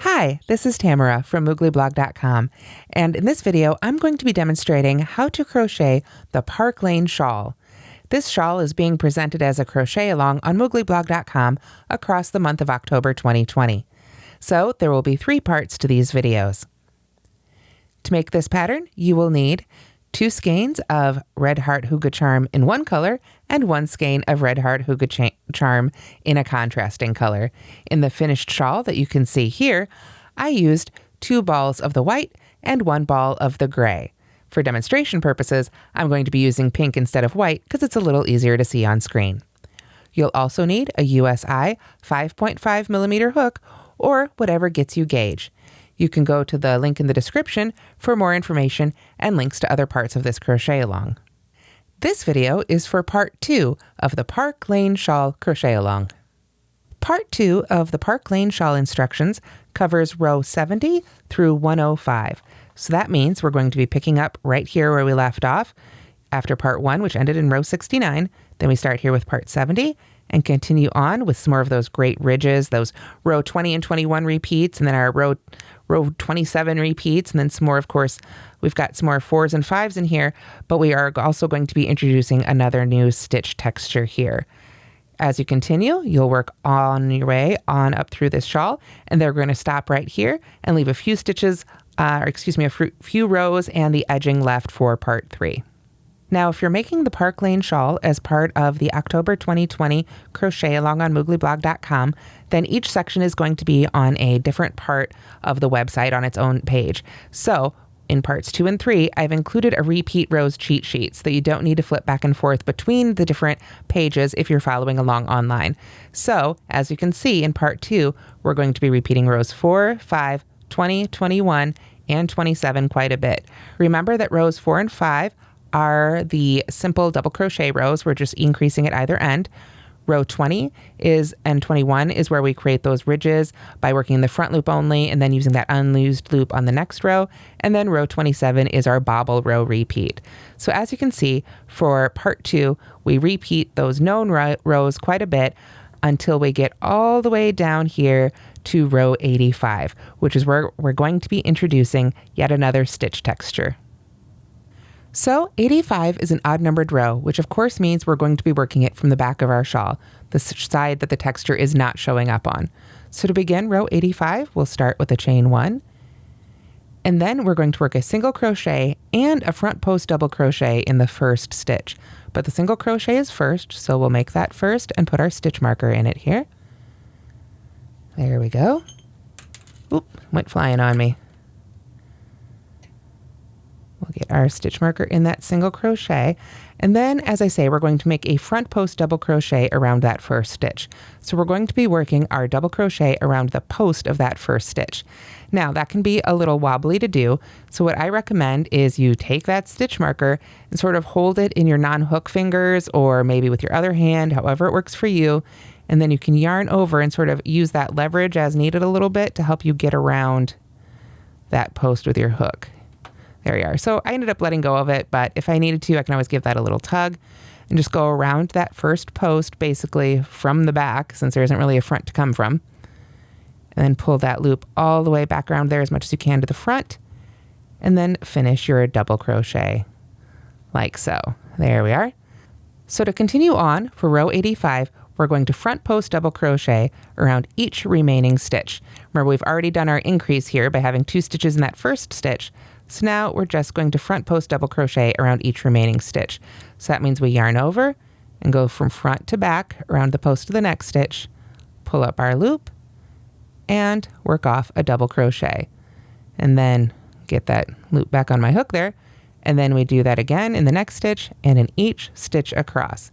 Hi, this is Tamara from mooglyblog.com, and in this video I'm going to be demonstrating how to crochet the Park Lane shawl. This shawl is being presented as a crochet-along on mooglyblog.com across the month of October 2020. So there will be 3 parts to these videos. To make this pattern, you will need 2 skeins of Red Heart Hygge Charm in one color and 1 skein of Red Heart Hygge Charm in a contrasting color. In the finished shawl that you can see here, I used 2 balls of the white and 1 ball of the gray. For demonstration purposes, I'm going to be using pink instead of white because it's a little easier to see on screen. You'll also need a USI 5.5mm hook or whatever gets you gauge. You can go to the link in the description for more information and links to other parts of this crochet along. This video is for part 2 of the Park Lane Shawl crochet along. Part 2 of the Park Lane Shawl instructions covers row 70 through 105. So that means we're going to be picking up right here where we left off after part 1, which ended in row 69. Then we start here with part 70 and continue on with some more of those great ridges, those row 20 and 21 repeats, and then our row 27 repeats, and then some more, of course, we've got some more 4s and 5s in here, but we are also going to be introducing another new stitch texture here. As you continue, you'll work on your way on up through this shawl, and they're going to stop right here and leave a few stitches, a few rows and the edging left for part 3. Now, if you're making the Park Lane shawl as part of the October 2020 crochet along on mooglyblog.com, then each section is going to be on a different part of the website on its own page. So in parts 2 and 3, I've included a repeat rows cheat sheet so that you don't need to flip back and forth between the different pages if you're following along online. So as you can see in part 2, we're going to be repeating rows 4, 5, 20, 21, and 27 quite a bit. Remember that rows 4 and 5 are the simple double crochet rows. We're just increasing at either end. Row 20 and 21 is where we create those ridges by working the front loop only and then using that unused loop on the next row. And then row 27 is our bobble row repeat. So as you can see, for part 2, we repeat those known rows quite a bit until we get all the way down here to row 85, which is where we're going to be introducing yet another stitch texture. So 85 is an odd-numbered row, which of course means we're going to be working it from the back of our shawl, the side that the texture is not showing up on. So to begin row 85, we'll start with a chain 1, and then we're going to work a single crochet and a front post double crochet in the first stitch. But the single crochet is first, so we'll make that first and put our stitch marker in it here. There we go. Oop, went flying on me. We'll get our stitch marker in that single crochet. And then, as I say, we're going to make a front post double crochet around that first stitch. So we're going to be working our double crochet around the post of that first stitch. Now, that can be a little wobbly to do. So what I recommend is you take that stitch marker and sort of hold it in your non-hook fingers or maybe with your other hand, however it works for you. And then you can yarn over and sort of use that leverage as needed a little bit to help you get around that post with your hook. There we are. So I ended up letting go of it, but if I needed to, I can always give that a little tug and just go around that first post basically from the back, since there isn't really a front to come from, and then pull that loop all the way back around there as much as you can to the front, and then finish your double crochet like so. There we are. So to continue on for row 85, we're going to front post double crochet around each remaining stitch. Remember, we've already done our increase here by having 2 stitches in that first stitch. So now we're just going to front post double crochet around each remaining stitch. So that means we yarn over and go from front to back around the post of the next stitch, pull up our loop, and work off a double crochet. And then get that loop back on my hook there. And then we do that again in the next stitch and in each stitch across.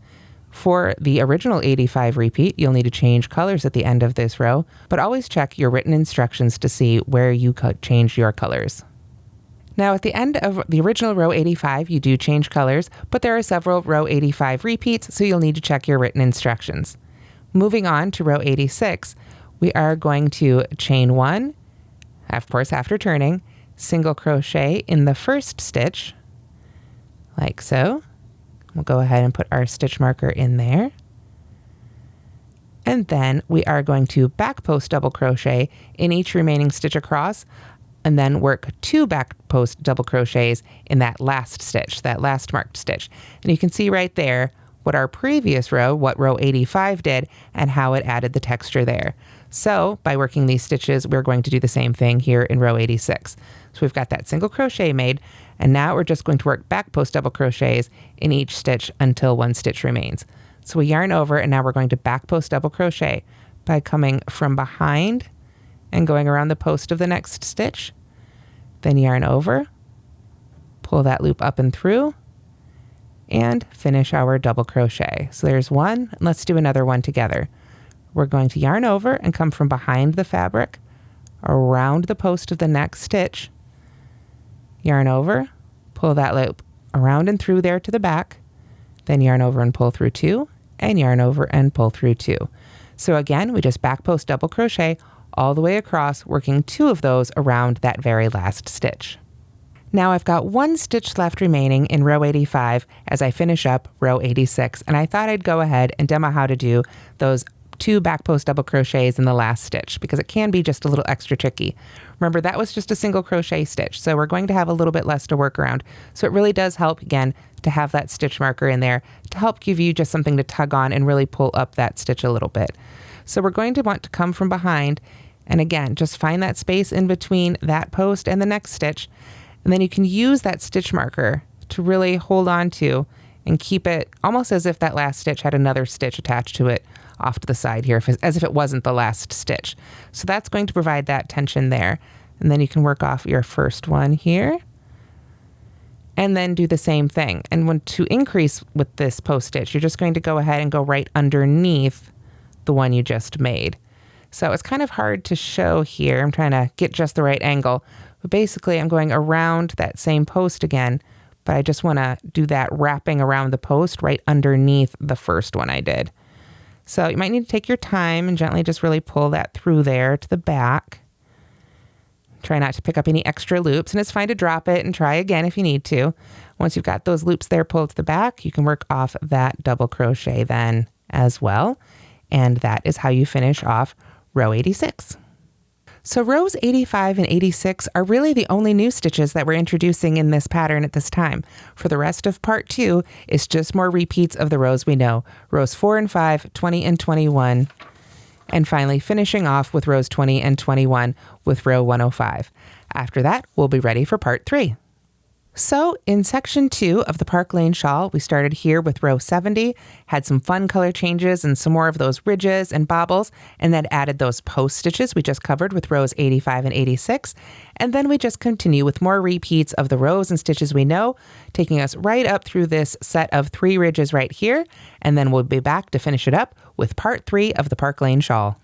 For the original 85 repeat, you'll need to change colors at the end of this row, but always check your written instructions to see where you could change your colors. Now at the end of the original row 85, you do change colors, but there are several row 85 repeats, so you'll need to check your written instructions. Moving on to row 86, we are going to chain 1, of course after turning, single crochet in the first stitch, like so. We'll go ahead and put our stitch marker in there. And then we are going to back post double crochet in each remaining stitch across, and then work 2 back post double crochets in that last stitch, that last marked stitch. And you can see right there what our previous row, what row 85 did, and how it added the texture there. So by working these stitches, we're going to do the same thing here in row 86. So we've got that single crochet made, and now we're just going to work back post double crochets in each stitch until 1 stitch remains. So we yarn over, and now we're going to back post double crochet by coming from behind and going around the post of the next stitch, then yarn over, pull that loop up and through, and finish our double crochet. So there's one, and let's do another one together. We're going to yarn over and come from behind the fabric, around the post of the next stitch, yarn over, pull that loop around and through there to the back, then yarn over and pull through 2, and yarn over and pull through 2. So again, we just back post double crochet all the way across, working 2 of those around that very last stitch. Now I've got 1 stitch left remaining in row 85 as I finish up row 86, and I thought I'd go ahead and demo how to do those 2 back post double crochets in the last stitch, because it can be just a little extra tricky. Remember, that was just a single crochet stitch, so we're going to have a little bit less to work around. So it really does help, again, to have that stitch marker in there to help give you just something to tug on and really pull up that stitch a little bit. So we're going to want to come from behind, and again, just find that space in between that post and the next stitch, and then you can use that stitch marker to really hold on to and keep it almost as if that last stitch had another stitch attached to it off to the side here, as if it wasn't the last stitch. So that's going to provide that tension there. And then you can work off your first one here, and then do the same thing. And to increase with this post stitch, you're just going to go ahead and go right underneath the one you just made. So it's kind of hard to show here. I'm trying to get just the right angle. But basically, I'm going around that same post again, but I just want to do that wrapping around the post right underneath the first one I did. So you might need to take your time and gently just really pull that through there to the back. Try not to pick up any extra loops, and it's fine to drop it and try again if you need to. Once you've got those loops there pulled to the back, you can work off that double crochet then as well. And that is how you finish off row 86. So rows 85 and 86 are really the only new stitches that we're introducing in this pattern at this time. For the rest of part 2, it's just more repeats of the rows we know. Rows 4 and 5, 20 and 21, and finally finishing off with rows 20 and 21 with row 105. After that, we'll be ready for part 3. So in section 2 of the Park Lane Shawl, we started here with row 70, had some fun color changes and some more of those ridges and bobbles, and then added those post stitches we just covered with rows 85 and 86. And then we just continue with more repeats of the rows and stitches we know, taking us right up through this set of 3 ridges right here. And then we'll be back to finish it up with part 3 of the Park Lane Shawl.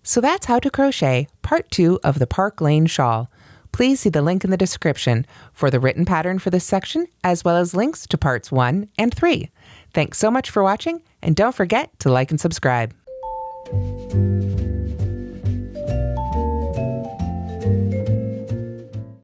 So that's how to crochet part 2 of the Park Lane Shawl. Please see the link in the description for the written pattern for this section, as well as links to parts 1 and 3. Thanks so much for watching, and don't forget to like and subscribe.